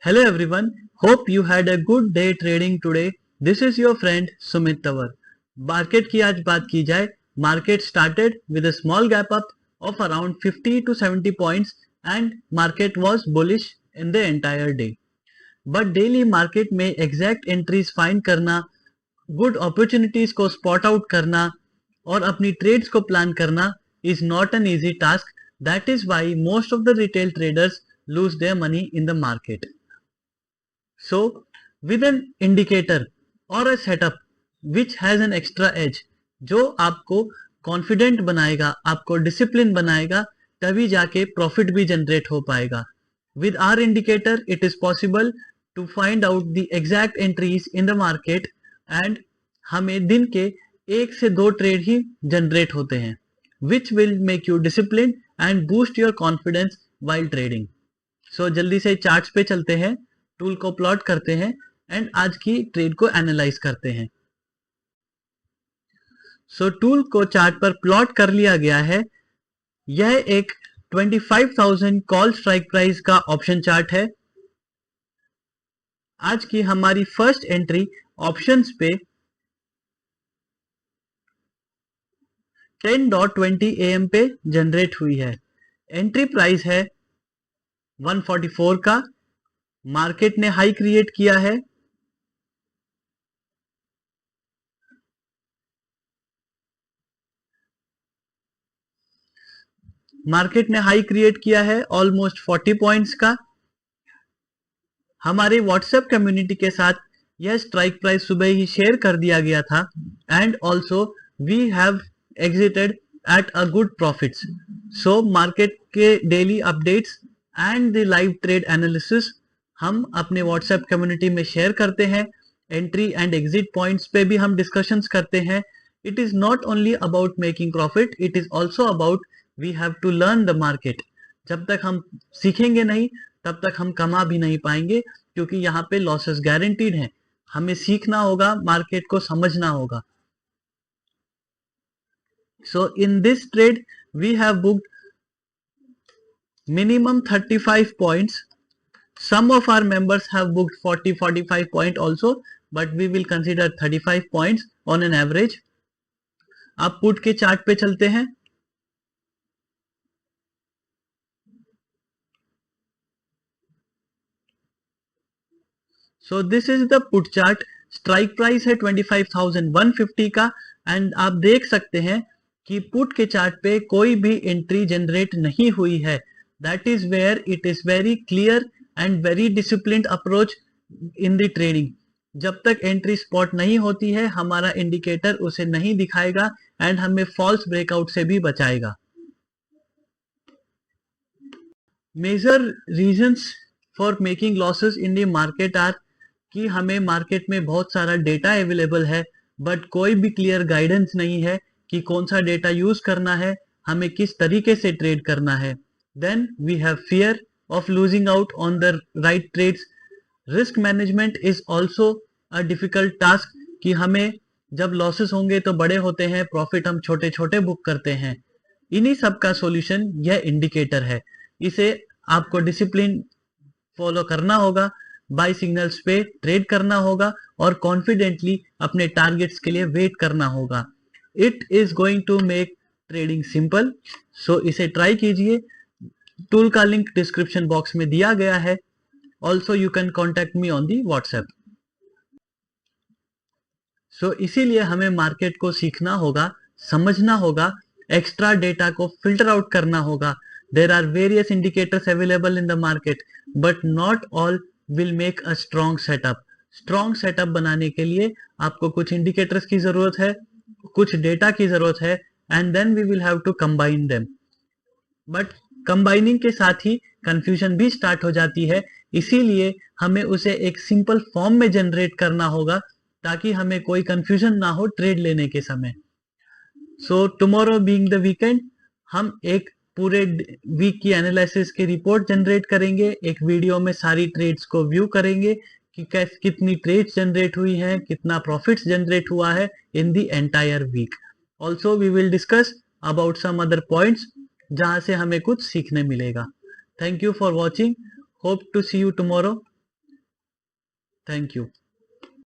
Hello everyone, hope you had a good day trading today. This is your friend Sumit Tawar. Market की आज बात की जाए, market started with a small gap up of around 50 to 70 points and market was bullish in the entire day. But daily market में exact entries find करना, good opportunities को spot out करना और अपनी trades को plan करना is not an easy task. That is why most of the retail traders lose their money in the market. So, with an indicator or a setup which has an extra edge, जो आपको confident बनाएगा, आपको discipline बनाएगा, तभी जाके profit भी generate हो पाएगा. With our indicator, it is possible to find out the exact entries in the market and हमें दिन के 1 से 2 ट्रेड ही जनरेट होते हैं, which will make you disciplined and boost your confidence while trading. So जल्दी से चार्ट्स पे चलते हैं, टूल को प्लॉट करते हैं एंड आज की ट्रेड को एनालाइज करते हैं. सो टूल को चार्ट पर प्लॉट कर लिया गया है. यह एक 25,000 कॉल स्ट्राइक प्राइस का ऑप्शन चार्ट है. आज की हमारी फर्स्ट एंट्री ऑप्शंस पे 10:20 AM पे जनरेट हुई है. एंट्री प्राइस है 144 का. मार्केट ने हाई क्रिएट किया है. मार्केट ने हाई क्रिएट किया है ऑलमोस्ट 40 पॉइंट्स का. हमारे व्हाट्सएप कम्युनिटी के साथ यह स्ट्राइक प्राइस सुबह ही शेयर कर दिया गया था and also we have exited at a good profits. So market के daily updates and the live trade analysis हम अपने व्हाट्सएप कम्युनिटी में शेयर करते हैं. एंट्री एंड एग्जिट पॉइंट्स पे भी हम डिस्कशंस करते हैं. It is not only about making profit, it is also about we have to learn the market. जब तक हम सीखेंगे नहीं तब तक हम कमा भी नहीं पाएंगे, क्योंकि यहाँ पे लॉसेस गारंटीड हैं. हमें सीखना होगा, मार्केट को समझना होगा. So in this trade we have booked minimum 35 points. Some of our members have booked 40-45 point also, but we will consider 35 points on an average. अब पुट के चार्ट पे चलते हैं. So this is the put chart. Strike price है 25,150 का and आप देख सकते हैं कि पुट के चार्ट पे कोई भी एंट्री जनरेट नहीं हुई है. That is where it is very clear and very disciplined approach in the trading. जब तक एंट्री स्पॉट नहीं होती है हमारा इंडिकेटर उसे नहीं दिखाएगा एंड हमें फॉल्स ब्रेकआउट से भी बचाएगा. Major reasons for making losses in the market are कि हमें मार्केट में बहुत सारा डेटा अवेलेबल है बट कोई भी क्लियर गाइडेंस नहीं है कि कौन सा डेटा यूज करना है, हमें किस तरीके से ट्रेड करना है. Then we have fear of losing out on the right trades. Risk management is also a difficult task कि हमें जब लॉसेस होंगे तो बड़े होते हैं, प्रॉफिट हम छोटे छोटे बुक करते हैं. इन्हीं सब का सॉल्यूशन यह इंडिकेटर है. इसे आपको डिसिप्लिन फॉलो करना होगा, बाय सिग्नल्स पे ट्रेड करना होगा और कॉन्फिडेंटली अपने टारगेट्स के लिए वेट करना होगा. It is going to make trading simple. So इसे ट्राई कीजिए. टूल का लिंक डिस्क्रिप्शन बॉक्स में दिया गया है. Also you can contact me on the WhatsApp. So इसीलिए हमें मार्केट को सीखना होगा, समझना होगा, एक्स्ट्रा डेटा को फिल्टर आउट करना होगा. There are various indicators available in the market but not all will make a strong setup. Strong setup बनाने के लिए आपको कुछ इंडिकेटर्स की जरूरत है, कुछ डेटा की जरूरत है and then we will have to combine them. But combining के साथ ही कंफ्यूजन भी स्टार्ट हो जाती है, इसीलिए हमें उसे एक सिंपल फॉर्म में जनरेट करना होगा ताकि हमें कोई कंफ्यूजन ना हो ट्रेड लेने के समय. So tomorrow being the weekend हम एक पूरे वीक की एनालिसिस की रिपोर्ट जनरेट करेंगे. एक वीडियो में सारी ट्रेड्स को व्यू करेंगे कि कितनी ट्रेड्स जनरेट हुई हैं, कितना प्रॉफिट्स जनरेट हुआ है in the entire week. Also we will discuss about some other points जहां से हमें कुछ सीखने मिलेगा. Thank you for watching. Hope to see you tomorrow. Thank you.